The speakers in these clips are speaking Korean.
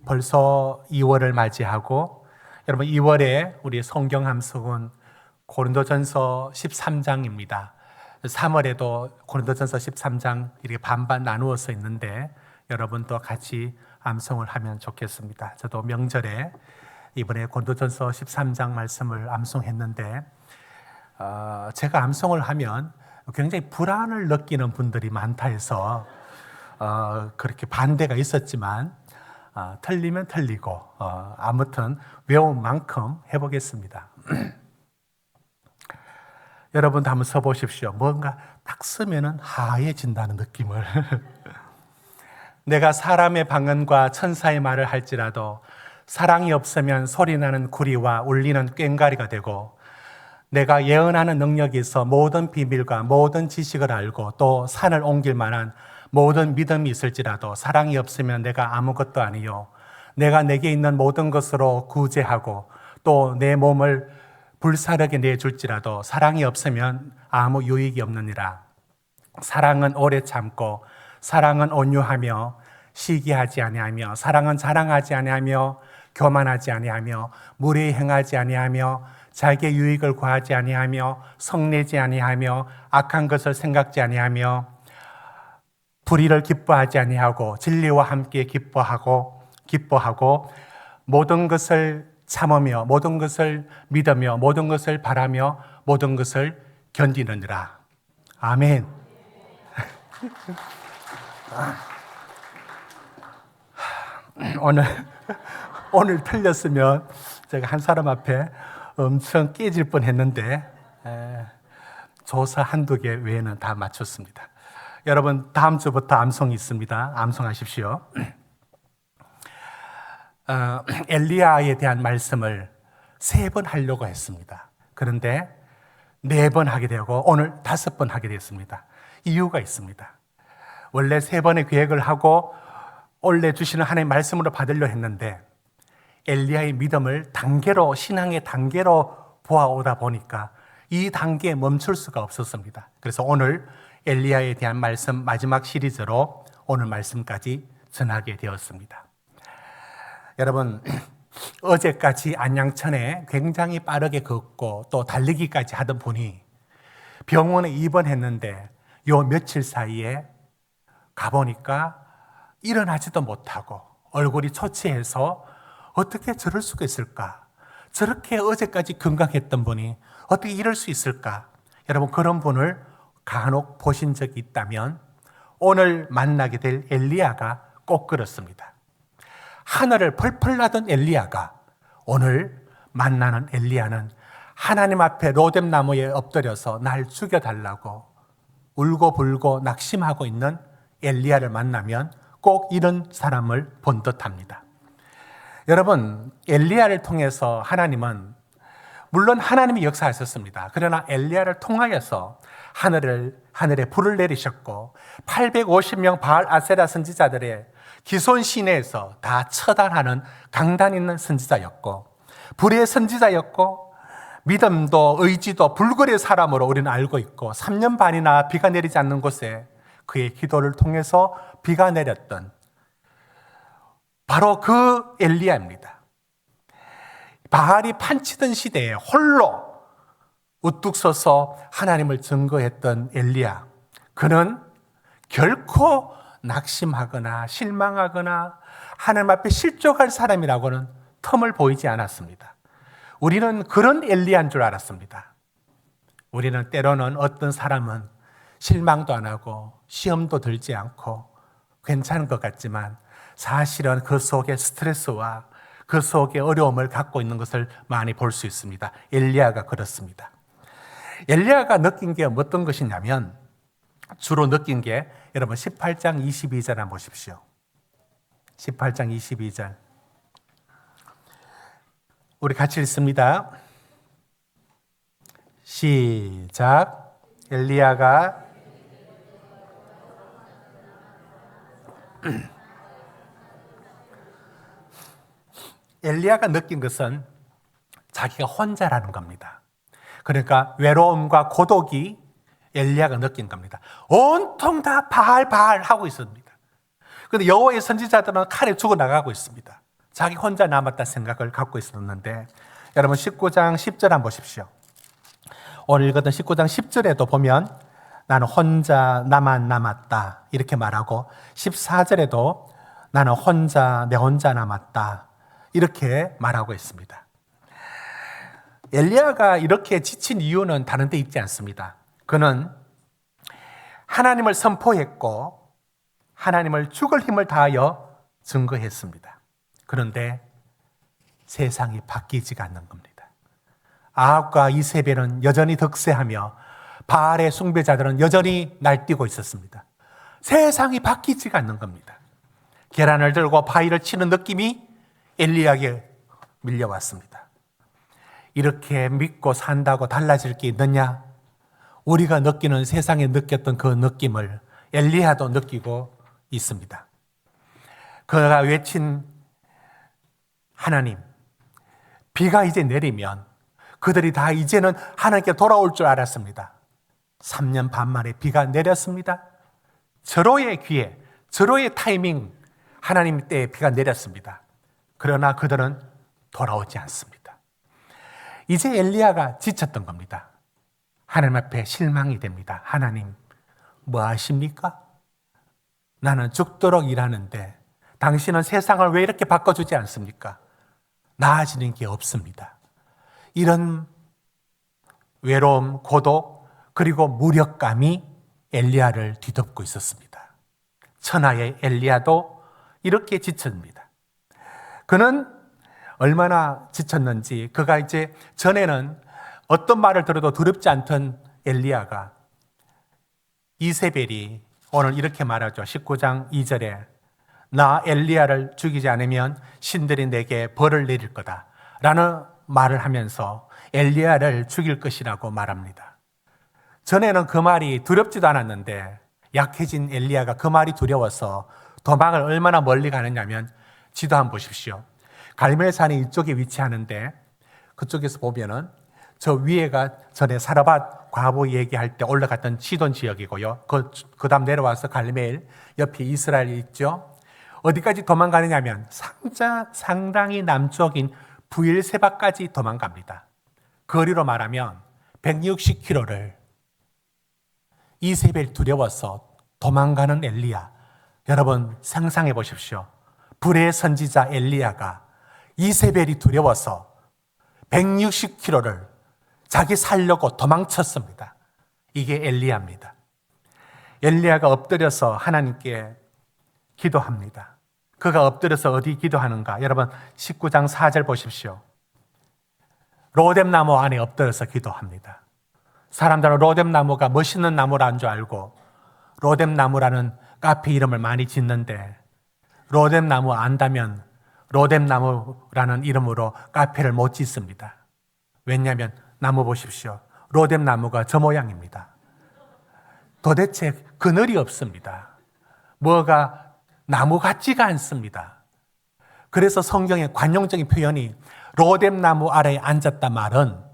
벌써 2월을 맞이하고 여러분 2월에 우리 성경 함석은 고린도전서 13장입니다. 3월에도 고린도전서 13장 이렇게 반반 나누어서 있는데 여러분도 같이 암송을 하면 좋겠습니다. 저도 명절에 이번에 고린도전서 13장 말씀을 암송했는데 제가 암송을 하면 굉장히 불안을 느끼는 분들이 많다 해서 그렇게 반대가 있었지만 틀리면 틀리고 아무튼 외운 만큼 해보겠습니다. 여러분도 한번 써보십시오. 뭔가 딱 쓰면은 하얘진다는 느낌을. 내가 사람의 방언과 천사의 말을 할지라도 사랑이 없으면 소리나는 구리와 울리는 꽹과리가 되고, 내가 예언하는 능력이 있어 모든 비밀과 모든 지식을 알고 또 산을 옮길 만한 모든 믿음이 있을지라도 사랑이 없으면 내가 아무것도 아니요, 내가 내게 있는 모든 것으로 구제하고 또 내 몸을 불사르게 내줄지라도 사랑이 없으면 아무 유익이 없느니라. 사랑은 오래 참고 사랑은 온유하며 시기하지 아니하며 사랑은 자랑하지 아니하며 교만하지 아니하며 무례히 행하지 아니하며 자기의 유익을 구하지 아니하며 성내지 아니하며 악한 것을 생각지 아니하며 불의를 기뻐하지 아니하고 진리와 함께 기뻐하고 모든 것을 참으며 모든 것을 믿으며 모든 것을 바라며 모든 것을 견디느니라. 아멘. 오늘 틀렸으면 제가 한 사람 앞에 엄청 깨질 뻔했는데 조사 한두 개 외에는 다 맞췄습니다. 여러분 다음 주부터 암송이 있습니다. 암송하십시오. 엘리야에 대한 말씀을 3번 하려고 했습니다. 그런데 4번 하게 되고 오늘 5번 하게 됐습니다. 이유가 있습니다. 원래 3번의 계획을 하고 올려 주시는 하나님의 말씀으로 받으려 했는데 엘리야의 믿음을 단계로, 신앙의 단계로 보아오다 보니까 이 단계에 멈출 수가 없었습니다. 그래서 오늘 엘리야에 대한 말씀 마지막 시리즈로 오늘 말씀까지 전하게 되었습니다. 여러분, 어제까지 안양천에 굉장히 빠르게 걷고 또 달리기까지 하던 분이 병원에 입원했는데 요 며칠 사이에 가보니까 일어나지도 못하고 얼굴이 초췌해서 어떻게 저럴 수가 있을까? 저렇게 어제까지 건강했던 분이 어떻게 이럴 수 있을까? 여러분, 그런 분을 간혹 보신 적이 있다면 오늘 만나게 될 엘리야가 꼭 그렇습니다. 하늘을 펄펄 나던 엘리야가 오늘 만나는 엘리야는 하나님 앞에 로뎀 나무에 엎드려서 날 죽여달라고 울고불고 낙심하고 있는 엘리야를 만나면 꼭 이런 사람을 본 듯합니다. 여러분, 엘리야를 통해서 하나님은 물론 하나님이 역사하셨습니다. 그러나 엘리야를 통하여서 하늘에 불을 내리셨고 850명 바알 아세라 선지자들의 기손 시내에서 다 처단하는 강단 있는 선지자였고 불의 선지자였고 믿음도 의지도 불굴의 사람으로 우리는 알고 있고 3년 반이나 비가 내리지 않는 곳에 그의 기도를 통해서 비가 내렸던 바로 그 엘리야입니다. 바알이 판치던 시대에 홀로 우뚝 서서 하나님을 증거했던 엘리야. 그는 결코 낙심하거나 실망하거나 하나님 앞에 실족할 사람이라고는 틈을 보이지 않았습니다. 우리는 그런 엘리야인 줄 알았습니다. 우리는 때로는 어떤 사람은 실망도 안 하고 시험도 들지 않고 괜찮은 것 같지만 사실은 그 속에 스트레스와 그 속에 어려움을 갖고 있는 것을 많이 볼 수 있습니다. 엘리야가 그렇습니다. 엘리야가 느낀 게 어떤 것이냐면 주로 느낀 게 여러분 18장 22절 한번 보십시오. 18장 22절 우리 같이 읽습니다. 시작. 엘리야가 엘리야가 느낀 것은 자기가 혼자라는 겁니다. 그러니까 외로움과 고독이 엘리야가 느낀 겁니다. 온통 다 바알 하고 있습니다. 그런데 여호와의 선지자들은 칼에 죽어나가고 있습니다. 자기 혼자 남았다 생각을 갖고 있었는데, 여러분 19장 10절 한번 보십시오. 오늘 읽었던 19장 10절에도 보면 나는 혼자 나만 남았다 이렇게 말하고, 14절에도 나는 내 혼자 남았다 이렇게 말하고 있습니다. 엘리야가 이렇게 지친 이유는 다른 데 있지 않습니다. 그는 하나님을 선포했고 하나님을 죽을 힘을 다하여 증거했습니다. 그런데 세상이 바뀌지가 않는 겁니다. 아합과 이세벨은 여전히 득세하며 바알의 숭배자들은 여전히 날뛰고 있었습니다. 세상이 바뀌지가 않는 겁니다. 계란을 들고 바위를 치는 느낌이 엘리야에게 밀려왔습니다. 이렇게 믿고 산다고 달라질 게 있느냐? 우리가 느끼는, 세상에 느꼈던 그 느낌을 엘리야도 느끼고 있습니다. 그가 외친 하나님, 비가 이제 내리면 그들이 다 이제는 하나님께 돌아올 줄 알았습니다. 3년 반 만에 비가 내렸습니다. 절호의 기회, 절호의 타이밍, 하나님 때에 비가 내렸습니다. 그러나 그들은 돌아오지 않습니다. 이제 엘리야가 지쳤던 겁니다. 하나님 앞에 실망이 됩니다. 하나님, 뭐 하십니까? 나는 죽도록 일하는데 당신은 세상을 왜 이렇게 바꿔주지 않습니까? 나아지는 게 없습니다. 이런 외로움, 고독, 그리고 무력감이 엘리야를 뒤덮고 있었습니다. 천하의 엘리야도 이렇게 지쳤습니다. 그는 얼마나 지쳤는지, 그가 이제 전에는 어떤 말을 들어도 두렵지 않던 엘리야가, 이세벨이 오늘 이렇게 말하죠. 19장 2절에 나 엘리야를 죽이지 않으면 신들이 내게 벌을 내릴 거다 라는 말을 하면서 엘리야를 죽일 것이라고 말합니다. 전에는 그 말이 두렵지도 않았는데 약해진 엘리야가 그 말이 두려워서 도망을 얼마나 멀리 가느냐면, 지도 한번 보십시오. 갈멜산이 이쪽에 위치하는데 그쪽에서 보면은 저 위에가 전에 사르밧 과부 얘기할 때 올라갔던 시돈 지역이고요. 그 다음 내려와서 갈멜 옆에 이스라엘이 있죠. 어디까지 도망가느냐면 상당히 남쪽인 부엘세바까지 도망갑니다. 거리로 말하면 160km를 이세벨 두려워서 도망가는 엘리야. 여러분 상상해 보십시오. 불의 선지자 엘리야가 이세벨이 두려워서 160km를 자기 살려고 도망쳤습니다. 이게 엘리야입니다. 엘리야가 엎드려서 하나님께 기도합니다. 그가 엎드려서 어디 기도하는가? 여러분 19장 4절 보십시오. 로뎀나무 안에 엎드려서 기도합니다. 사람들은 로뎀나무가 멋있는 나무라는 줄 알고 로뎀나무라는 카페 이름을 많이 짓는데, 로뎀나무 안다면 로뎀나무라는 이름으로 카페를 못 짓습니다. 왜냐하면 나무 보십시오. 로뎀나무가 저 모양입니다. 도대체 그늘이 없습니다. 뭐가 나무 같지가 않습니다. 그래서 성경의 관용적인 표현이 로뎀나무 아래에 앉았다 말은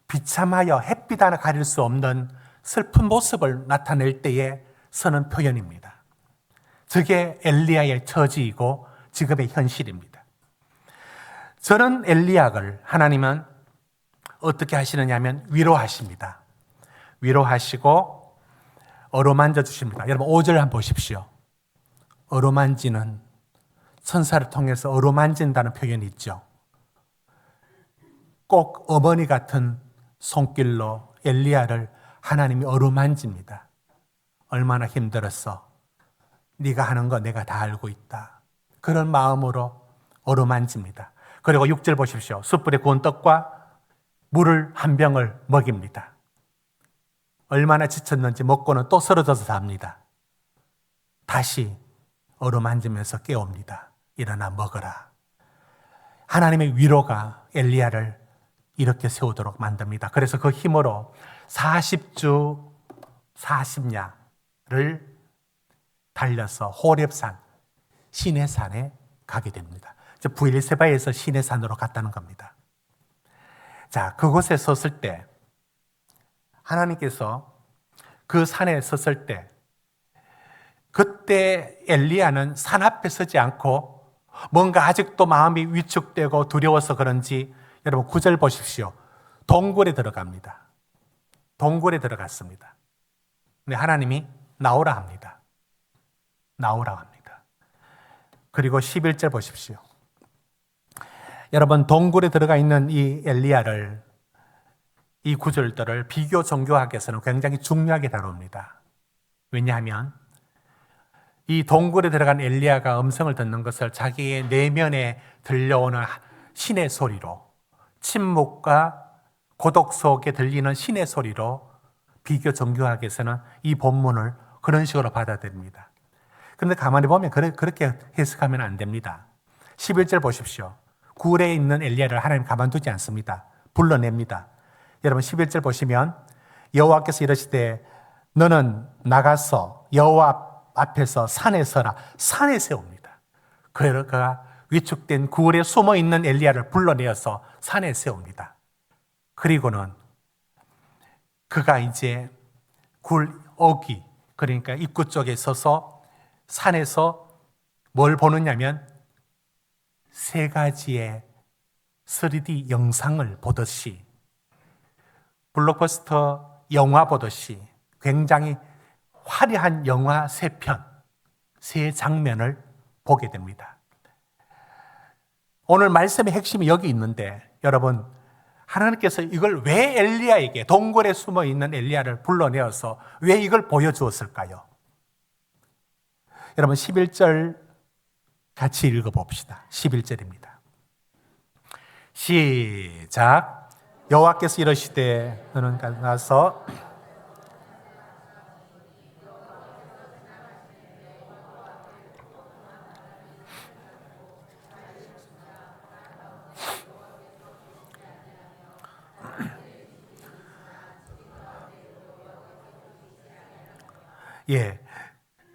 비참하여 햇빛 하나 가릴 수 없는 슬픈 모습을 나타낼 때에 쓰는 표현입니다. 저게 엘리야의 처지이고 지금의 현실입니다. 저는 엘리야를 하나님은 어떻게 하시느냐면 위로하십니다. 위로하시고 어루만져 주십니다. 여러분 5절 한번 보십시오. 어루만지는, 천사를 통해서 어루만진다는 표현이 있죠. 꼭 어머니 같은 손길로 엘리야를 하나님이 어루만집니다. 얼마나 힘들었어. 네가 하는 거 내가 다 알고 있다. 그런 마음으로 어루만집니다. 그리고 6절 보십시오. 숯불에 구운 떡과 물을 한 병을 먹입니다. 얼마나 지쳤는지 먹고는 또 쓰러져서 잡니다. 다시 어루만지면서 깨웁니다. 일어나 먹어라. 하나님의 위로가 엘리야를 이렇게 세우도록 만듭니다. 그래서 그 힘으로 40주 40야를 달려서 호렙산, 시내산에 가게 됩니다. 부엘세바에서 시내산으로 갔다는 겁니다. 자, 그곳에 섰을 때 하나님께서 그 산에 섰을 때 그때 엘리야는 산 앞에 서지 않고 뭔가 아직도 마음이 위축되고 두려워서 그런지 여러분 9절 보십시오. 동굴에 들어갑니다. 동굴에 들어갔습니다. 근데 하나님이 나오라 합니다. 나오라 합니다. 그리고 11절 보십시오. 여러분 동굴에 들어가 있는 이 엘리야를 이 구절들을 비교 종교학에서는 굉장히 중요하게 다룹니다. 왜냐하면 이 동굴에 들어간 엘리야가 음성을 듣는 것을 자기의 내면에 들려오는 신의 소리로, 침묵과 고독 속에 들리는 신의 소리로 비교 종교학에서는 이 본문을 그런 식으로 받아들입니다. 그런데 가만히 보면 그렇게 해석하면 안 됩니다. 11절 보십시오. 굴에 있는 엘리야를 하나님 가만두지 않습니다. 불러냅니다. 여러분 11절 보시면 여호와께서 이르시되 너는 나가서 여호와 앞에서 산에 서라. 산에 세웁니다. 그가 위축된 굴에 숨어있는 엘리야를 불러내어서 산에 세웁니다. 그리고는 그가 이제 굴 어귀, 그러니까 입구 쪽에 서서 산에서 뭘 보느냐면 세 가지의 3D 영상을 보듯이, 블록버스터 영화 보듯이 굉장히 화려한 영화 3편, 3장면을 보게 됩니다. 오늘 말씀의 핵심이 여기 있는데 여러분, 하나님께서 이걸 왜 엘리야에게, 동굴에 숨어 있는 엘리야를 불러내어서 왜 이걸 보여주었을까요? 여러분 11절 같이 읽어봅시다. 11절입니다. 시작. 여호와께서 이르시되 너는 가서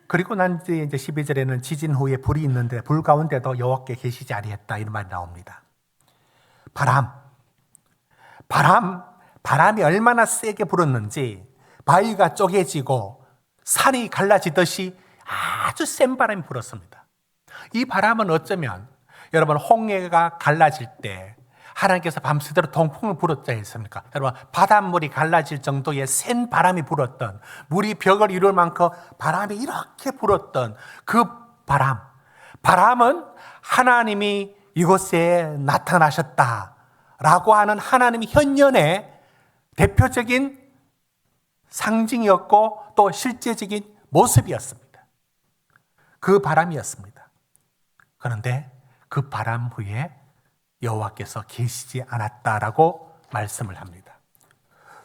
그리고 난 이제 12절에는 지진 후에 불이 있는데 불 가운데도 여호와께 계시지 아니했다 이런 말이 나옵니다. 바람이 얼마나 세게 불었는지 바위가 쪼개지고 산이 갈라지듯이 아주 센 바람이 불었습니다. 이 바람은 어쩌면 여러분 홍해가 갈라질 때 하나님께서 밤새도록 동풍을 불었지 않습니까? 여러분 바닷물이 갈라질 정도의 센 바람이 불었던, 물이 벽을 이룰 만큼 바람이 이렇게 불었던 그 바람은 하나님이 이곳에 나타나셨다라고 하는 하나님의 현현의 대표적인 상징이었고 또 실제적인 모습이었습니다. 그 바람이었습니다. 그런데 그 바람 후에 여호와께서 계시지 않았다라고 말씀을 합니다.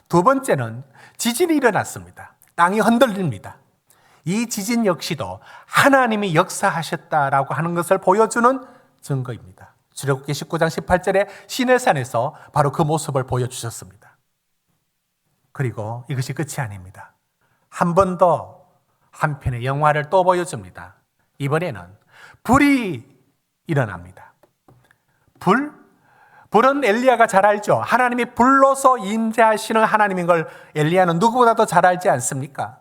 두 번째는 지진이 일어났습니다. 땅이 흔들립니다. 이 지진 역시도 하나님이 역사하셨다라고 하는 것을 보여주는 증거입니다. 출애굽기 19장 18절에 시내산에서 바로 그 모습을 보여주셨습니다. 그리고 이것이 끝이 아닙니다. 한 번 더 한편의 영화를 또 보여줍니다. 이번에는 불이 일어납니다. 불은 엘리야가 잘 알죠. 하나님이 불로서 임재하시는 하나님인 걸 엘리야는 누구보다도 잘 알지 않습니까?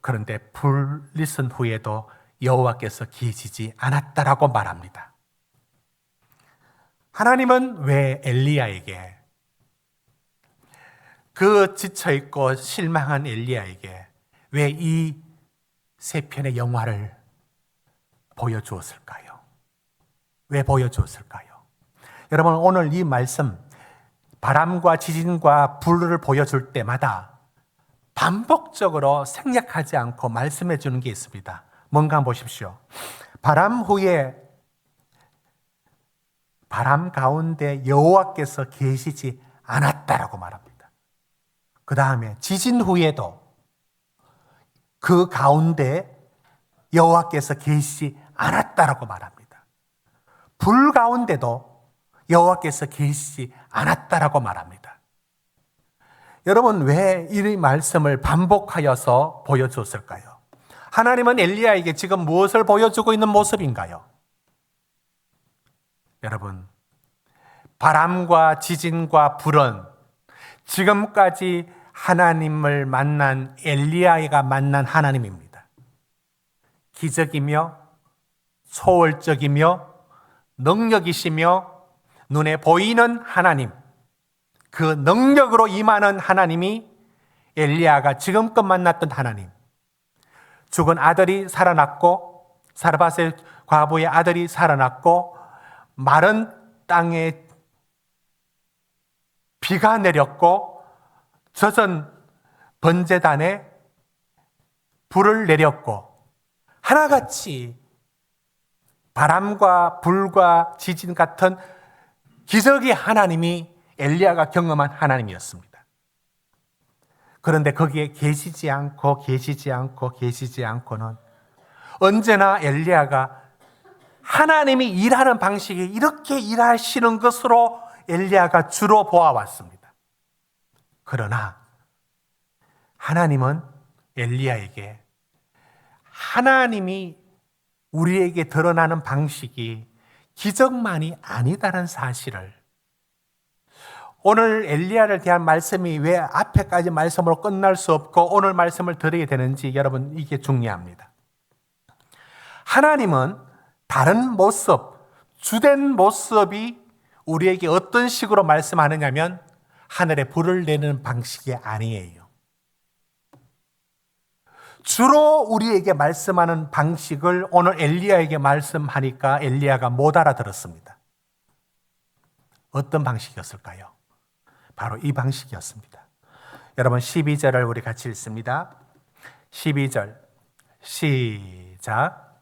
그런데 불 있은 후에도 여호와께서 계시지 않았다라고 말합니다. 하나님은 왜 엘리야에게, 그 지쳐있고 실망한 엘리야에게 왜 이 세 편의 영화를 보여주었을까요? 왜 보여주었을까요? 여러분 오늘 이 말씀, 바람과 지진과 불을 보여줄 때마다 반복적으로 생략하지 않고 말씀해 주는 게 있습니다. 뭔가 한번 보십시오. 바람 후에, 바람 가운데 여호와께서 계시지 않았다라고 말합니다. 그 다음에 지진 후에도 그 가운데 여호와께서 계시지 않았다라고 말합니다. 불 가운데도 여호와께서 계시지 않았다라고 말합니다. 여러분 왜 이 말씀을 반복하여서 보여줬을까요? 하나님은 엘리야에게 지금 무엇을 보여주고 있는 모습인가요? 여러분, 바람과 지진과 불은 지금까지 하나님을 만난 엘리야가 만난 하나님입니다. 기적이며 초월적이며 능력이시며 눈에 보이는 하나님, 그 능력으로 임하는 하나님이 엘리야가 지금껏 만났던 하나님. 죽은 아들이 살아났고 사르밧의 과부의 아들이 살아났고 마른 땅에 비가 내렸고 젖은 번제단에 불을 내렸고 하나같이 바람과 불과 지진 같은 기적의 하나님이 엘리야가 경험한 하나님이었습니다. 그런데 거기에 계시지 않고는 언제나 엘리야가 하나님이 일하는 방식이 이렇게 일하시는 것으로 엘리야가 주로 보아왔습니다. 그러나 하나님은 엘리야에게 하나님이 우리에게 드러나는 방식이 기적만이 아니다는 사실을, 오늘 엘리야를 대한 말씀이 왜 앞에까지 말씀으로 끝날 수 없고 오늘 말씀을 드리게 되는지 여러분 이게 중요합니다. 하나님은 다른 모습, 주된 모습이 우리에게 어떤 식으로 말씀하느냐면 하늘에 불을 내는 방식이 아니에요. 주로 우리에게 말씀하는 방식을 오늘 엘리야에게 말씀하니까 엘리야가 못 알아들었습니다. 어떤 방식이었을까요? 바로 이 방식이었습니다. 여러분 12절을 우리 같이 읽습니다. 12절 시작.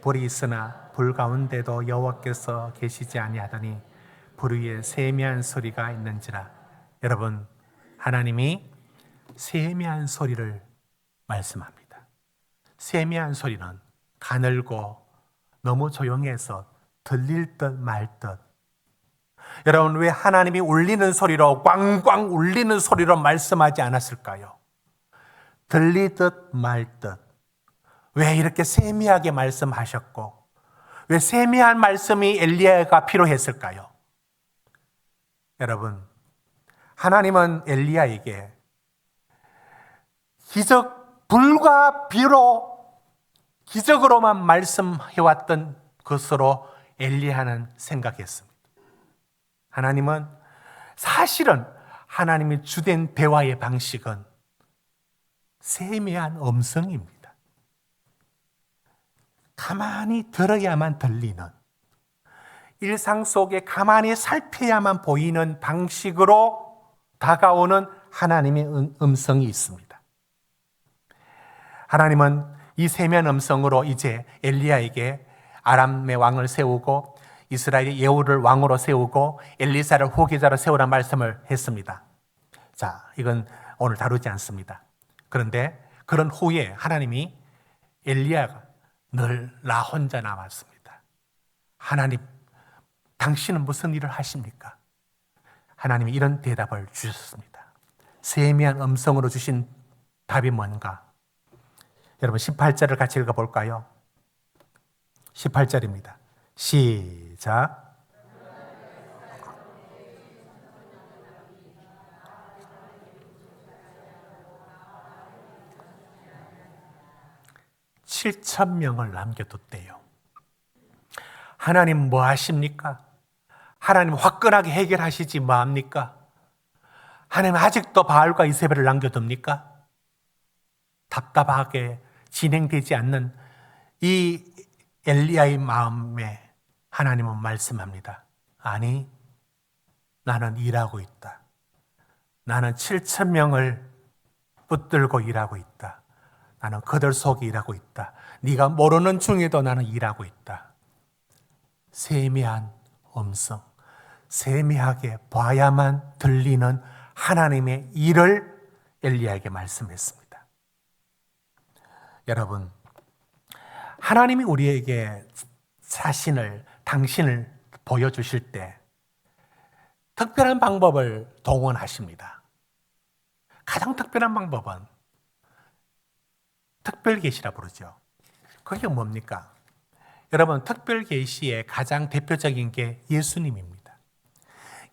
불이 있으나 불 가운데도 여호와께서 계시지 아니하더니 불 위에 세미한 소리가 있는지라. 여러분, 하나님이 세미한 소리를 말씀합니다. 세미한 소리는 가늘고 너무 조용해서 들릴 듯 말 듯. 여러분, 왜 하나님이 울리는 소리로, 꽝꽝 울리는 소리로 말씀하지 않았을까요? 들리듯 말 듯. 왜 이렇게 세미하게 말씀하셨고 왜 세미한 말씀이 엘리야가 필요했을까요? 여러분, 하나님은 엘리야에게 기적, 불과 비로 기적으로만 말씀해왔던 것으로 엘리야는 생각했습니다. 하나님은 사실은 하나님의 주된 대화의 방식은 세미한 음성입니다. 가만히 들어야만 들리는, 일상 속에 가만히 살펴야만 보이는 방식으로 다가오는 하나님의 음성이 있습니다. 하나님은 이 세미한 음성으로 이제 엘리야에게 아람의 왕을 세우고 이스라엘의 예후를 왕으로 세우고 엘리사를 후계자로 세우라는 말씀을 했습니다. 자, 이건 오늘 다루지 않습니다. 그런데 그런 후에 하나님이 엘리야가 늘 나 혼자 남았습니다. 하나님, 당신은 무슨 일을 하십니까? 하나님이 이런 대답을 주셨습니다. 세미한 음성으로 주신 답이 뭔가? 여러분 18절을 같이 읽어볼까요? 18절입니다. 시작. (7,000명을) 남겨뒀대요. 하나님 뭐 하십니까? 하나님 화끈하게 해결하시지 뭐 합니까? 하나님 아직도 바알과 이세벨을 남겨둡니까? 답답하게 진행되지 않는 이 엘리야의 마음에 하나님은 말씀합니다. 아니, 나는 일하고 있다. 나는 7,000명을 붙들고 일하고 있다. 나는 그들 속에 일하고 있다. 네가 모르는 중에도 나는 일하고 있다. 세미한 음성, 세미하게 봐야만 들리는 하나님의 일을 엘리야에게 말씀했습니다. 여러분, 하나님이 우리에게 자신을, 당신을 보여주실 때 특별한 방법을 동원하십니다. 가장 특별한 방법은 특별계시라 부르죠. 그게 뭡니까? 여러분, 특별계시의 가장 대표적인 게 예수님입니다.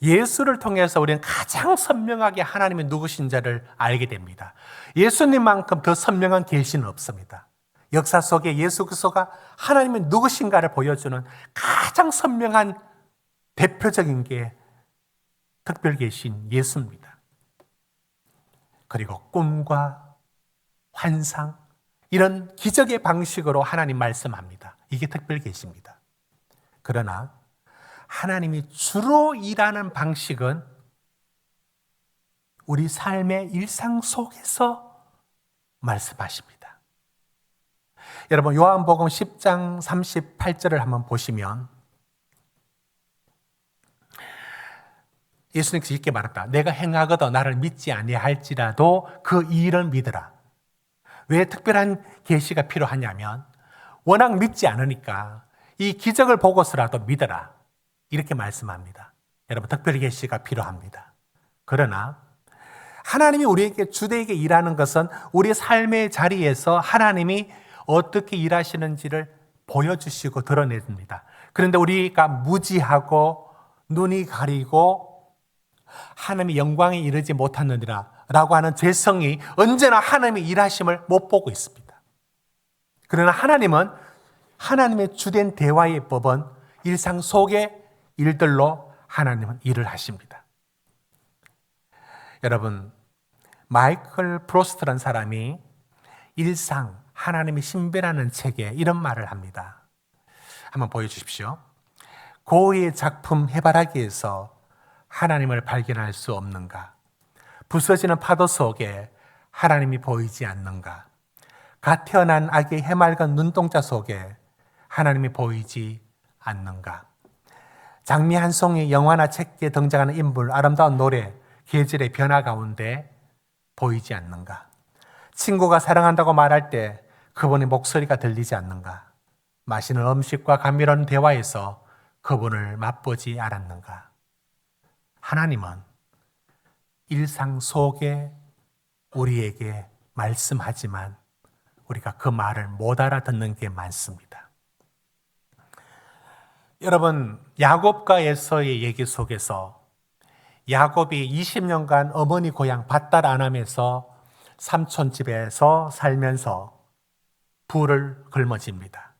예수를 통해서 우리는 가장 선명하게 하나님이 누구신지를 알게 됩니다. 예수님만큼 더 선명한 계시는 없습니다. 역사 속에 예수 그리스도가 하나님이 누구신가를 보여주는 가장 선명한 대표적인 게 특별 계신 예수입니다. 그리고 꿈과 환상, 이런 기적의 방식으로 하나님 말씀합니다. 이게 특별 계시입니다. 그러나 하나님이 주로 일하는 방식은 우리 삶의 일상 속에서 말씀하십니다. 여러분, 요한복음 10장 38절을 한번 보시면 예수님께서 이렇게 말했다. 내가 행하거든 나를 믿지 아니할지라도 그 일을 믿으라. 왜 특별한 계시가 필요하냐면 워낙 믿지 않으니까 이 기적을 보고서라도 믿어라. 이렇게 말씀합니다. 여러분, 특별 계시가 필요합니다. 그러나 하나님이 우리에게 주되게 일하는 것은 우리 삶의 자리에서 하나님이 어떻게 일하시는지를 보여주시고 드러냅니다. 그런데 우리가 무지하고 눈이 가리고 하나님의 영광에 이르지 못하느니라 라고 하는 죄성이 언제나 하나님의 일하심을 못 보고 있습니다. 그러나 하나님은 하나님의 주된 대화의 법은 일상 속의 일들로 하나님은 일을 하십니다. 여러분, 마이클 프로스트라는 사람이 일상 하나님의 신비라는 책에 이런 말을 합니다. 한번 보여주십시오. 고흐의 작품 해바라기에서 하나님을 발견할 수 없는가? 부서지는 파도 속에 하나님이 보이지 않는가? 갓 태어난 아기의 해맑은 눈동자 속에 하나님이 보이지 않는가? 장미 한 송이 영화나 책에 등장하는 인물, 아름다운 노래, 계절의 변화 가운데 보이지 않는가? 친구가 사랑한다고 말할 때 그분의 목소리가 들리지 않는가? 맛있는 음식과 감미로운 대화에서 그분을 맛보지 않았는가? 하나님은 일상 속에 우리에게 말씀하지만 우리가 그 말을 못 알아듣는 게 많습니다. 여러분, 야곱과 에서의 얘기 속에서 야곱이 20년간 어머니 고향 밧달 아람에서 삼촌 집에서 살면서 부를 짊어집니다.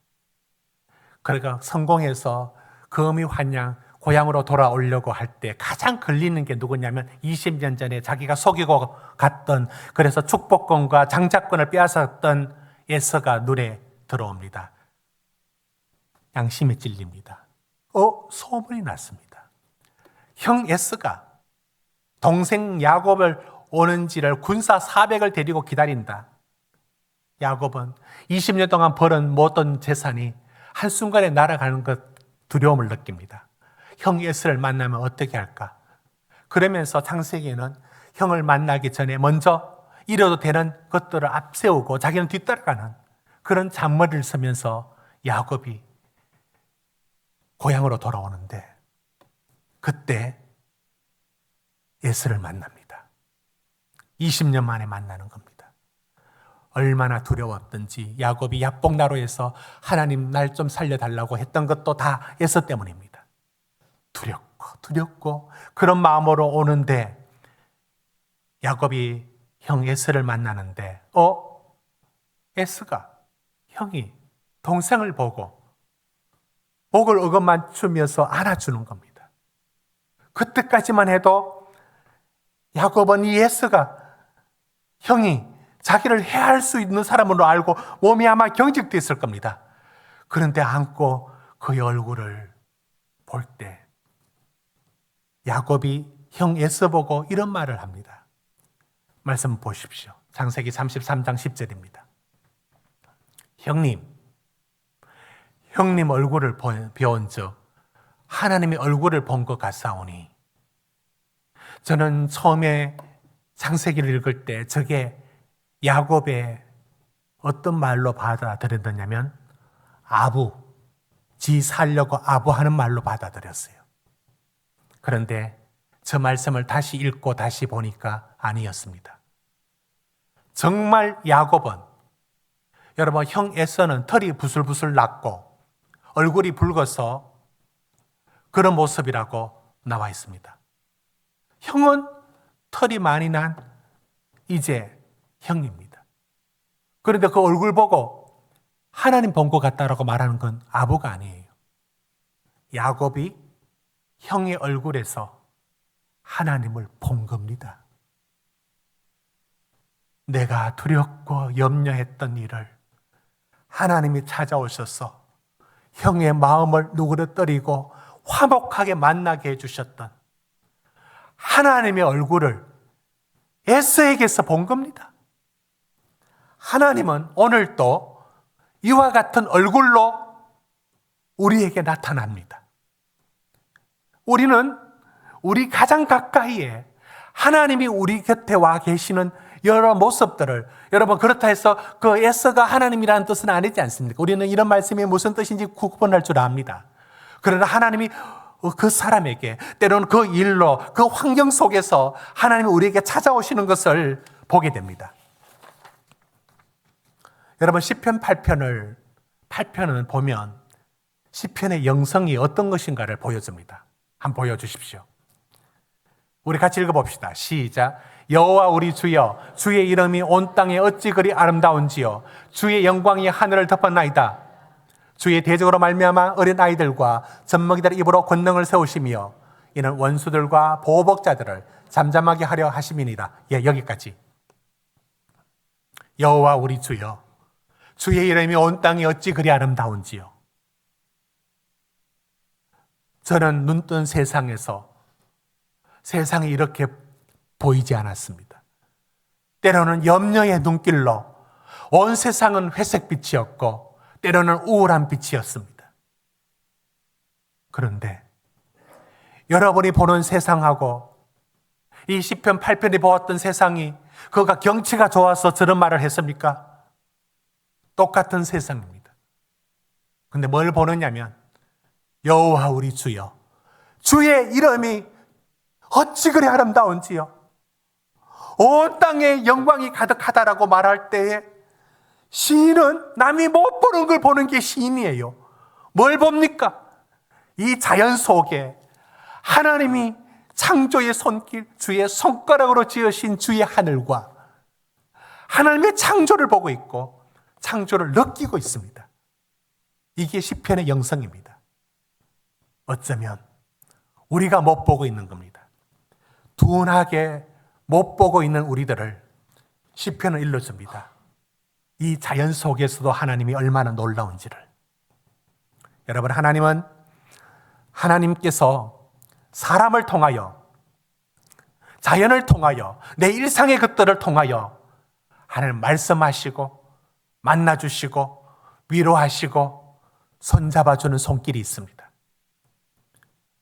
그러니까 성공해서 금이 환양 고향으로 돌아오려고 할 때 가장 걸리는 게 누구냐면 20년 전에 자기가 속이고 갔던, 그래서 축복권과 장자권을 빼앗았던 에서가 눈에 들어옵니다. 양심에 찔립니다. 소문이 났습니다. 형 에서가 동생 야곱을 오는지를 군사 400을 데리고 기다린다. 야곱은 20년 동안 벌은 모든 재산이 한순간에 날아가는 것 두려움을 느낍니다. 형 에서를 만나면 어떻게 할까? 그러면서 창세기에는 형을 만나기 전에 먼저 이뤄도 되는 것들을 앞세우고 자기는 뒤따라가는 그런 잔머리를 쓰면서 야곱이 고향으로 돌아오는데 그때 에서를 만납니다. 20년 만에 만나는 겁니다. 얼마나 두려웠던지 야곱이 야복나루에서 하나님 날 좀 살려달라고 했던 것도 다 에서 때문입니다. 두렵고 그런 마음으로 오는데 야곱이 형 에서를 만나는데 에서가 형이 동생을 보고 목을 어긋맞추면서 안아주는 겁니다. 그때까지만 해도 야곱은 이 에서가 형이 자기를 해할 수 있는 사람으로 알고 몸이 아마 경직됐을 겁니다. 그런데 안고 그의 얼굴을 볼 때 야곱이 형 에서 보고 이런 말을 합니다. 말씀 보십시오. 창세기 33장 10절입니다. 형님 얼굴을 배운 즉 하나님의 얼굴을 본 것 같사오니. 저는 처음에 창세기를 읽을 때 저게 야곱의 어떤 말로 받아들였느냐면 지 살려고 아부하는 말로 받아들였어요. 그런데 저 말씀을 다시 읽고 다시 보니까 아니었습니다. 정말 야곱은, 여러분, 형 에서는 털이 부슬부슬 났고 얼굴이 붉어서 그런 모습이라고 나와 있습니다. 형은 털이 많이 난 이제 형입니다. 그런데 그 얼굴 보고 하나님 본 것 같다라고 말하는 건 아부가 아니에요. 야곱이 형의 얼굴에서 하나님을 본 겁니다. 내가 두렵고 염려했던 일을 하나님이 찾아오셔서 형의 마음을 누그러뜨리고 화목하게 만나게 해주셨던 하나님의 얼굴을 에서에게서 본 겁니다. 하나님은 오늘도 이와 같은 얼굴로 우리에게 나타납니다. 우리는 우리 가장 가까이에 하나님이 우리 곁에 와 계시는 여러 모습들을, 여러분 그렇다 해서 그 에서가 하나님이라는 뜻은 아니지 않습니까? 우리는 이런 말씀이 무슨 뜻인지 구분할 줄 압니다. 그러나 하나님이 그 사람에게 때로는 그 일로 그 환경 속에서 하나님이 우리에게 찾아오시는 것을 보게 됩니다. 여러분 시편 8편을 보면 시편의 영성이 어떤 것인가를 보여줍니다. 한번 보여주십시오. 우리 같이 읽어봅시다. 시작. 여호와 우리 주여, 주의 이름이 온 땅에 어찌 그리 아름다운지요. 주의 영광이 하늘을 덮었나이다. 주의 대적으로 말미암아 어린 아이들과 젖먹이들 입으로 권능을 세우시며 이는 원수들과 보복자들을 잠잠하게 하려 하심이니라. 예, 여기까지. 여호와 우리 주여, 주의 이름이 온 땅에 어찌 그리 아름다운지요. 저는 눈뜬 세상에서 세상이 이렇게 보이지 않았습니다. 때로는 염려의 눈길로 온 세상은 회색빛이었고 때로는 우울한 빛이었습니다. 그런데 여러분이 보는 세상하고 이 시편 8편이 보았던 세상이 그가 경치가 좋아서 저런 말을 했습니까? 똑같은 세상입니다. 근데 뭘 보느냐면 여호와 우리 주여, 주의 이름이 어찌 그리 아름다운지요. 온 땅에 영광이 가득하다라고 말할 때에 시인은 남이 못 보는 걸 보는 게 시인이에요. 뭘 봅니까? 이 자연 속에 하나님이 창조의 손길, 주의 손가락으로 지으신 주의 하늘과 하나님의 창조를 보고 있고 창조를 느끼고 있습니다. 이게 시편의 영성입니다. 어쩌면 우리가 못 보고 있는 겁니다. 둔하게 못 보고 있는 우리들을 시편은 일러줍니다. 이 자연 속에서도 하나님이 얼마나 놀라운지를. 여러분, 하나님께서 사람을 통하여, 자연을 통하여, 내 일상의 것들을 통하여 하나님 말씀하시고 만나주시고 위로하시고 손잡아주는 손길이 있습니다.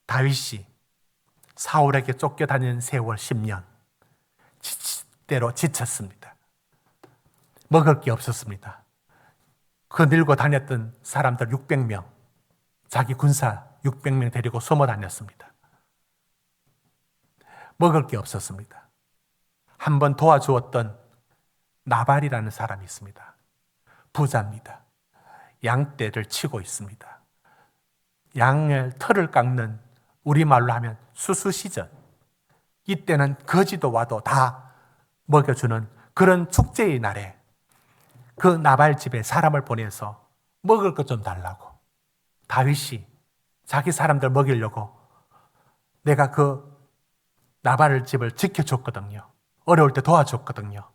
다윗이 사울에게 쫓겨다니는 세월 10년 지치대로 지쳤습니다. 먹을 게 없었습니다. 그 밀고 다녔던 사람들 600명, 자기 군사 600명 데리고 숨어 다녔습니다. 먹을 게 없었습니다. 한번 도와주었던 나발이라는 사람이 있습니다. 부자입니다. 양떼를 치고 있습니다. 양의 털을 깎는, 우리말로 하면 수수시전, 이때는 거지도 와도 다 먹여주는 그런 축제의 날에 그 나발 집에 사람을 보내서 먹을 것 좀 달라고. 다윗이 자기 사람들 먹이려고 내가 그 나발 집을 지켜줬거든요. 어려울 때 도와줬거든요.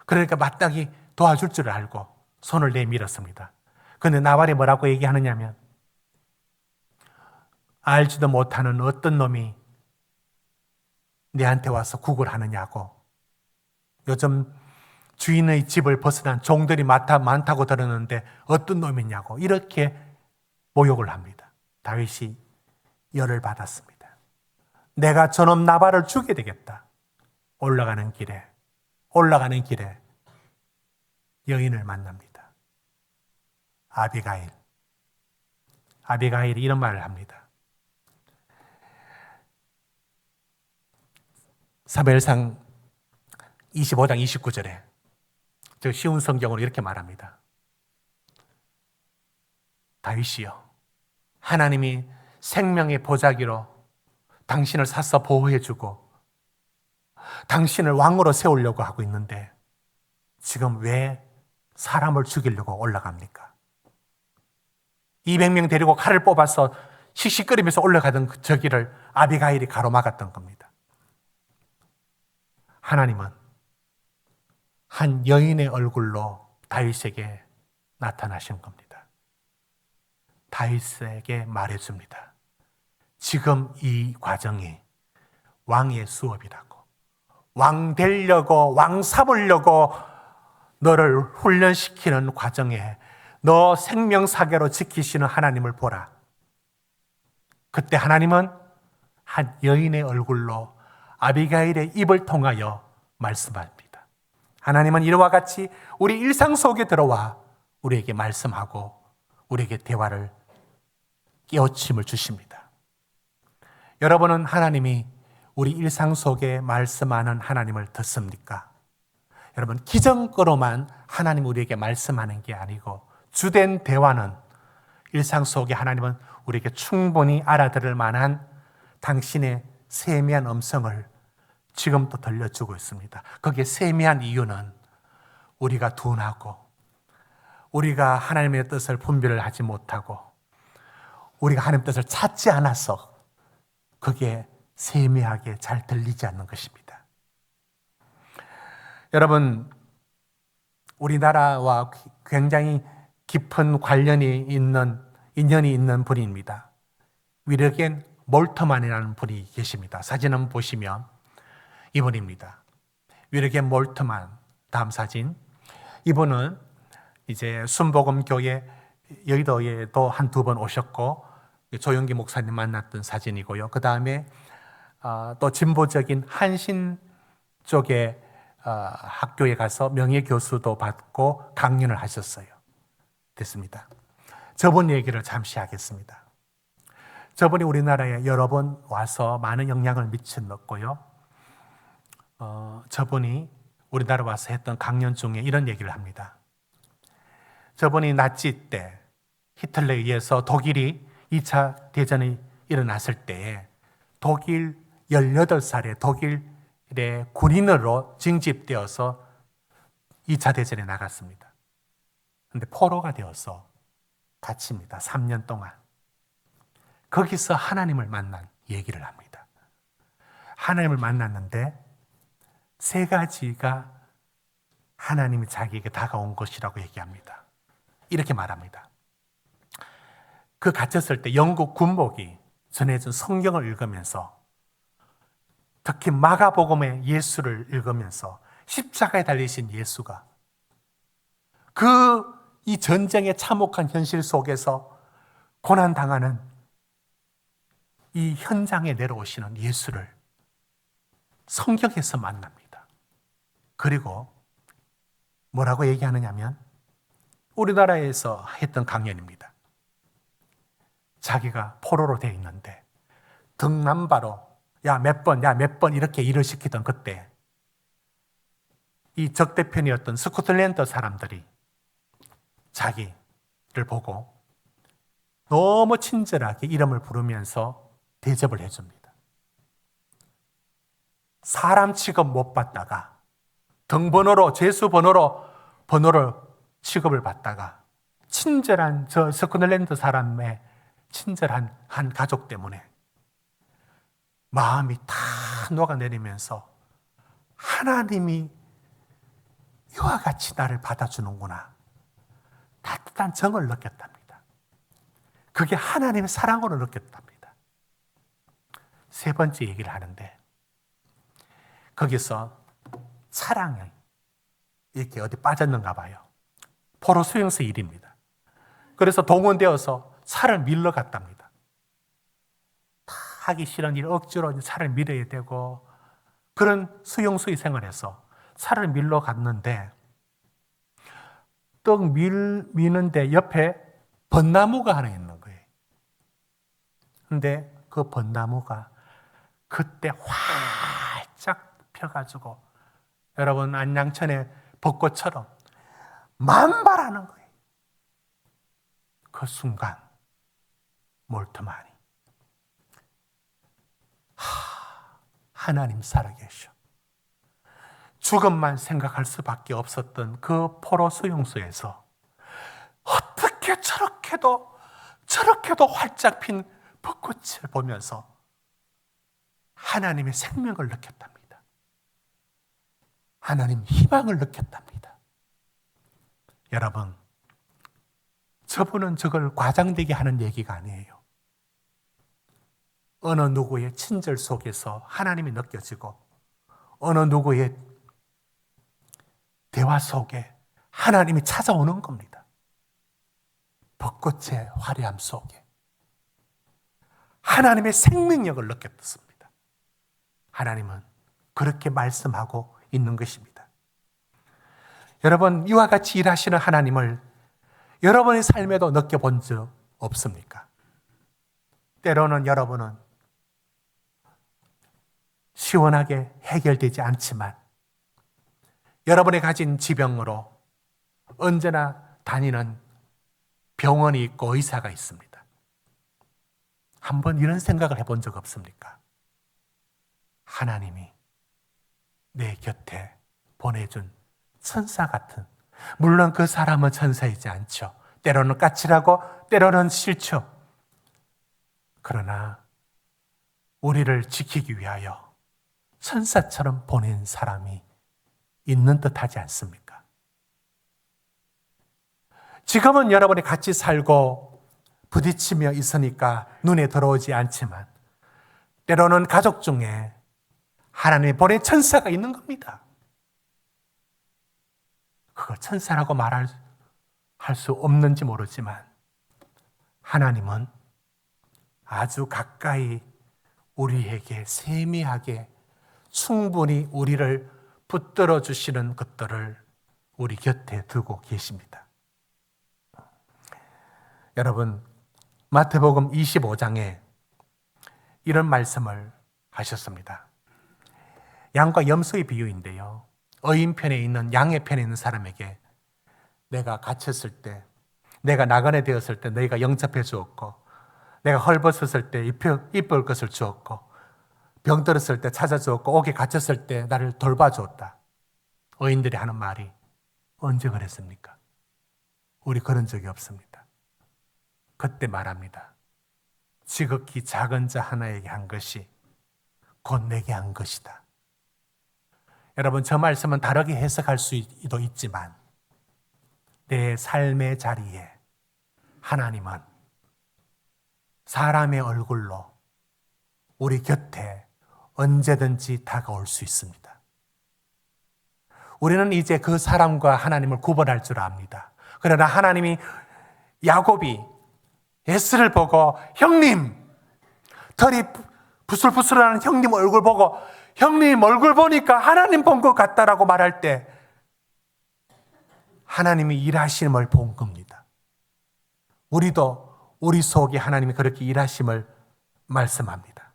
그러니까 마땅히 도와줄 줄 알고 손을 내밀었습니다. 그런데 나발이 뭐라고 얘기하느냐면, 알지도 못하는 어떤 놈이 내한테 와서 국을 하느냐고. 요즘 주인의 집을 벗어난 종들이 많다고 들었는데 어떤 놈이냐고. 이렇게 모욕을 합니다. 다윗이 열을 받았습니다. 내가 저놈 나발을 죽게 되겠다. 올라가는 길에 여인을 만납니다. 아비가일이 이런 말을 합니다. 사무엘상 25장 29절에 저 쉬운 성경으로 이렇게 말합니다. 다윗이여, 하나님이 생명의 보자기로 당신을 사서 보호해주고 당신을 왕으로 세우려고 하고 있는데 지금 왜 사람을 죽이려고 올라갑니까? 200명 데리고 칼을 뽑아서 씩씩거리면서 올라가던 저 길을 아비가일이 가로막았던 겁니다. 하나님은 한 여인의 얼굴로 다윗에게 나타나신 겁니다. 다윗에게 말해줍니다. 지금 이 과정이 왕의 수업이라고. 왕 되려고, 왕 삼으려고 너를 훈련시키는 과정에 너 생명사계로 지키시는 하나님을 보라. 그때 하나님은 한 여인의 얼굴로 아비가일의 입을 통하여 말씀합니다. 하나님은 이와 같이 우리 일상 속에 들어와 우리에게 말씀하고 우리에게 대화를 깨우침을 주십니다. 여러분은 하나님이 우리 일상 속에 말씀하는 하나님을 듣습니까? 여러분, 기정거로만 하나님 우리에게 말씀하는 게 아니고 주된 대화는 일상 속에 하나님은 우리에게 충분히 알아들을 만한 당신의 세미한 음성을 지금도 들려주고 있습니다. 거기에 세미한 이유는 우리가 둔하고 우리가 하나님의 뜻을 분별을 하지 못하고 우리가 하나님의 뜻을 찾지 않아서 그게 세미하게 잘 들리지 않는 것입니다. 여러분, 우리나라와 굉장히 깊은 인연이 있는 분입니다. 위르겐 몰트만이라는 분이 계십니다. 사진 한번 보시면 이분입니다. 위르겐 몰트만, 다음 사진. 이분은 이제 순복음교회 여의도에도 한두 번 오셨고 조영기 목사님 만났던 사진이고요. 그 다음에 또 진보적인 한신 쪽의 학교에 가서 명예교수도 받고 강연을 하셨어요. 됐습니다. 저분 얘기를 잠시 하겠습니다. 저분이 우리나라에 여러 번 와서 많은 영향을 미쳤고요. 저분이 우리나라 와서 했던 강연 중에 이런 얘기를 합니다. 저분이 나치 때 히틀러에 의해서 독일이 2차 대전이 일어났을 때에 독일 18살의 독일의 군인으로 징집되어서 2차 대전에 나갔습니다. 그런데 포로가 되어서 갇힙니다. 3년 동안. 거기서 하나님을 만난 얘기를 합니다. 하나님을 만났는데 세 가지가 하나님이 자기에게 다가온 것이라고 얘기합니다. 이렇게 말합니다. 그 갇혔을 때 영국 군복이 전해준 성경을 읽으면서 특히 마가복음의 예수를 읽으면서 십자가에 달리신 예수가 이 전쟁의 참혹한 현실 속에서 고난당하는 이 현장에 내려오시는 예수를 성경에서 만납니다. 그리고 뭐라고 얘기하느냐면 우리나라에서 했던 강연입니다. 자기가 포로로 되어 있는데 등남바로 야 몇 번 이렇게 일을 시키던 그때 이 적대편이었던 스코틀랜드 사람들이 자기를 보고 너무 친절하게 이름을 부르면서 대접을 해줍니다. 사람 취급 못 받다가 등번호로 번호를 취급을 받다가 친절한 저 스코틀랜드 사람의 친절한 한 가족 때문에 마음이 다 녹아내리면서 하나님이 이와 같이 나를 받아주는구나. 따뜻한 정을 느꼈답니다. 그게 하나님의 사랑으로 느꼈답니다. 세 번째 얘기를 하는데 거기서 차량이 이렇게 어디 빠졌는가 봐요. 포로 수용소 일입니다. 그래서 동원되어서 차를 밀러 갔답니다. 다 하기 싫은 일 억지로 차를 밀어야 되고 그런 수용소의 생활에서 차를 밀러 갔는데 떡 미는데 옆에 벚나무가 하나 있는 거예요. 근데 그 벚나무가 그때 활짝 펴가지고 여러분 안양천의 벚꽃처럼 만발하는 거예요. 그 순간 몰트만이 하나님 살아계셔. 죽음만 생각할 수밖에 없었던 그 포로 수용소에서 어떻게 저렇게도 활짝 핀 벚꽃을 보면서 하나님의 생명을 느꼈답니다. 하나님 희망을 느꼈답니다. 여러분, 저분은 저걸 과장되게 하는 얘기가 아니에요. 어느 누구의 친절 속에서 하나님이 느껴지고 어느 누구의 대화 속에 하나님이 찾아오는 겁니다. 벚꽃의 화려함 속에 하나님의 생명력을 느꼈습니다. 하나님은 그렇게 말씀하고 있는 것입니다. 여러분, 이와 같이 일하시는 하나님을 여러분의 삶에도 느껴본 적 없습니까? 때로는 여러분은 시원하게 해결되지 않지만 여러분이 가진 지병으로 언제나 다니는 병원이 있고 의사가 있습니다. 한번 이런 생각을 해본 적 없습니까? 하나님이 내 곁에 보내준 천사 같은, 물론 그 사람은 천사이지 않죠. 때로는 까칠하고 때로는 싫죠. 그러나 우리를 지키기 위하여 천사처럼 보낸 사람이 있는 듯 하지 않습니까? 지금은 여러분이 같이 살고 부딪히며 있으니까 눈에 들어오지 않지만 때로는 가족 중에 하나님이 보낸 천사가 있는 겁니다. 그걸 천사라고 말할 수 없는지 모르지만 하나님은 아주 가까이 우리에게 세미하게 충분히 우리를 붙들어 주시는 것들을 우리 곁에 두고 계십니다. 여러분, 마태복음 25장에 이런 말씀을 하셨습니다. 양과 염소의 비유인데요. 의인 편에 있는 양의 편에 있는 사람에게 내가 갇혔을 때, 내가 나그네 되었을 때 너희가 영접해 주었고, 내가 헐벗었을 때 이쁠 것을 주었고, 병들었을 때 찾아주었고, 옥에 갇혔을 때 나를 돌봐주었다. 의인들이 하는 말이 언제 그랬습니까? 우리 그런 적이 없습니다. 그때 말합니다. 지극히 작은 자 하나에게 한 것이 곧 내게 한 것이다. 여러분, 저 말씀은 다르게 해석할 수도 있지만 내 삶의 자리에 하나님은 사람의 얼굴로 우리 곁에 언제든지 다가올 수 있습니다. 우리는 이제 그 사람과 하나님을 구분할 줄 압니다. 그러나 하나님이 야곱이 에스를 보고 형님, 털이 부슬부슬하는 형님 얼굴 보고 형님 얼굴 보니까 하나님 본 것 같다라고 말할 때 하나님이 일하심을 본 겁니다. 우리도 우리 속에 하나님이 그렇게 일하심을 말씀합니다.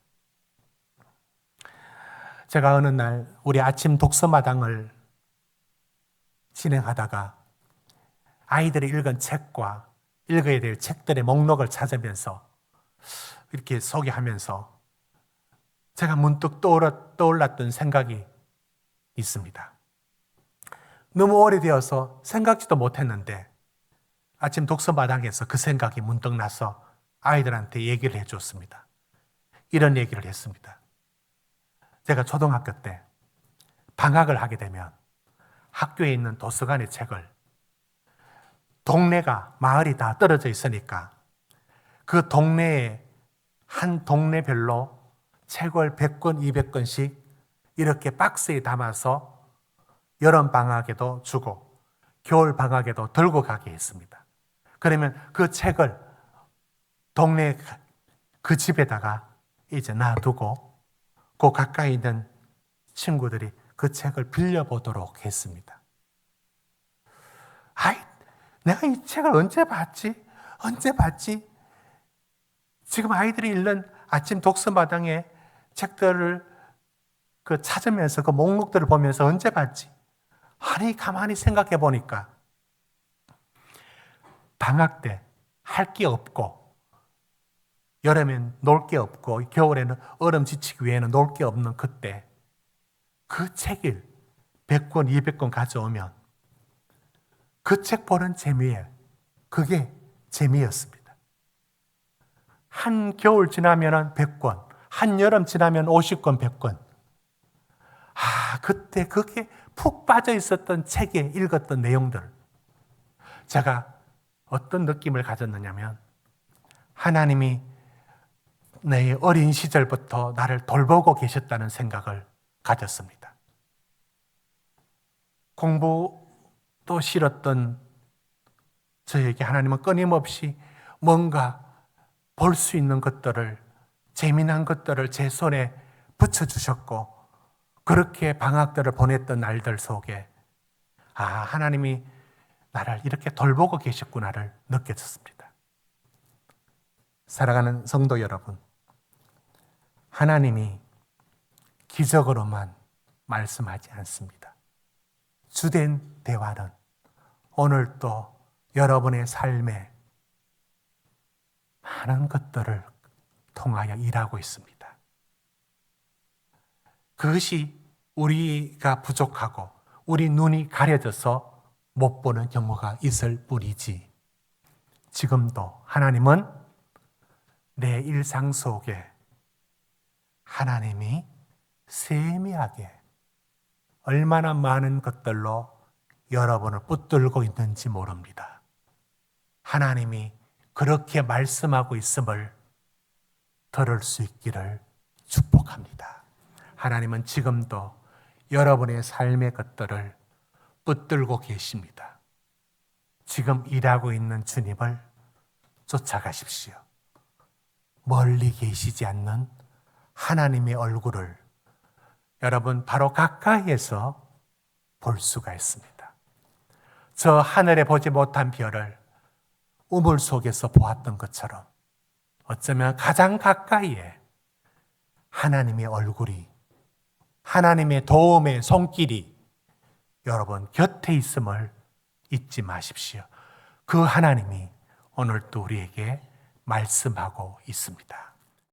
제가 어느 날 우리 아침 독서마당을 진행하다가 아이들이 읽은 책과 읽어야 될 책들의 목록을 찾으면서 이렇게 소개하면서 제가 문득 떠올랐던 생각이 있습니다. 너무 오래되어서 생각지도 못했는데 아침 독서마당에서 그 생각이 문득 나서 아이들한테 얘기를 해줬습니다. 이런 얘기를 했습니다. 제가 초등학교 때 방학을 하게 되면 학교에 있는 도서관의 책을 동네가, 마을이 다 떨어져 있으니까 그 동네에 한 동네별로 책을 100권, 200권씩 이렇게 박스에 담아서 여름 방학에도 주고 겨울 방학에도 들고 가게 했습니다. 그러면 그 책을 동네 그 집에다가 이제 놔두고 그 가까이 있는 친구들이 그 책을 빌려보도록 했습니다. 내가 이 책을 언제 봤지? 지금 아이들이 읽는 아침 독서마당에 책들을 찾으면서 그 목록들을 보면서 언제 봤지? 아니, 가만히 생각해 보니까 방학 때 할 게 없고 여름엔 놀 게 없고 겨울에는 얼음 지치기 위해는 놀 게 없는 그때 그 책을 100권, 200권 가져오면 그 책 보는 재미에 그게 재미였습니다. 한 겨울 지나면 100권, 한 여름 지나면 50권, 100권. 그때 그게 푹 빠져 있었던 책에 읽었던 내용들. 제가 어떤 느낌을 가졌느냐면 하나님이 내 어린 시절부터 나를 돌보고 계셨다는 생각을 가졌습니다. 공부도 싫었던 저에게 하나님은 끊임없이 뭔가 볼 수 있는 것들을, 재미난 것들을 제 손에 붙여주셨고, 그렇게 방학들을 보냈던 날들 속에 하나님이 나를 이렇게 돌보고 계셨구나를 느껴졌습니다. 사랑하는 성도 여러분, 하나님이 기적으로만 말씀하지 않습니다. 주된 대화는 오늘도 여러분의 삶에 많은 것들을 통하여 일하고 있습니다. 그것이 우리가 부족하고 우리 눈이 가려져서 못 보는 경우가 있을 뿐이지, 지금도 하나님은 내 일상 속에 하나님이 세미하게 얼마나 많은 것들로 여러분을 붙들고 있는지 모릅니다. 하나님이 그렇게 말씀하고 있음을 들을 수 있기를 축복합니다. 하나님은 지금도 여러분의 삶의 것들을 붙들고 계십니다. 지금 일하고 있는 주님을 쫓아가십시오. 멀리 계시지 않는 하나님의 얼굴을 여러분 바로 가까이에서 볼 수가 있습니다. 저 하늘에 보지 못한 별을 우물 속에서 보았던 것처럼 어쩌면 가장 가까이에 하나님의 얼굴이, 하나님의 도움의 손길이 여러분 곁에 있음을 잊지 마십시오. 그 하나님이 오늘도 우리에게 말씀하고 있습니다.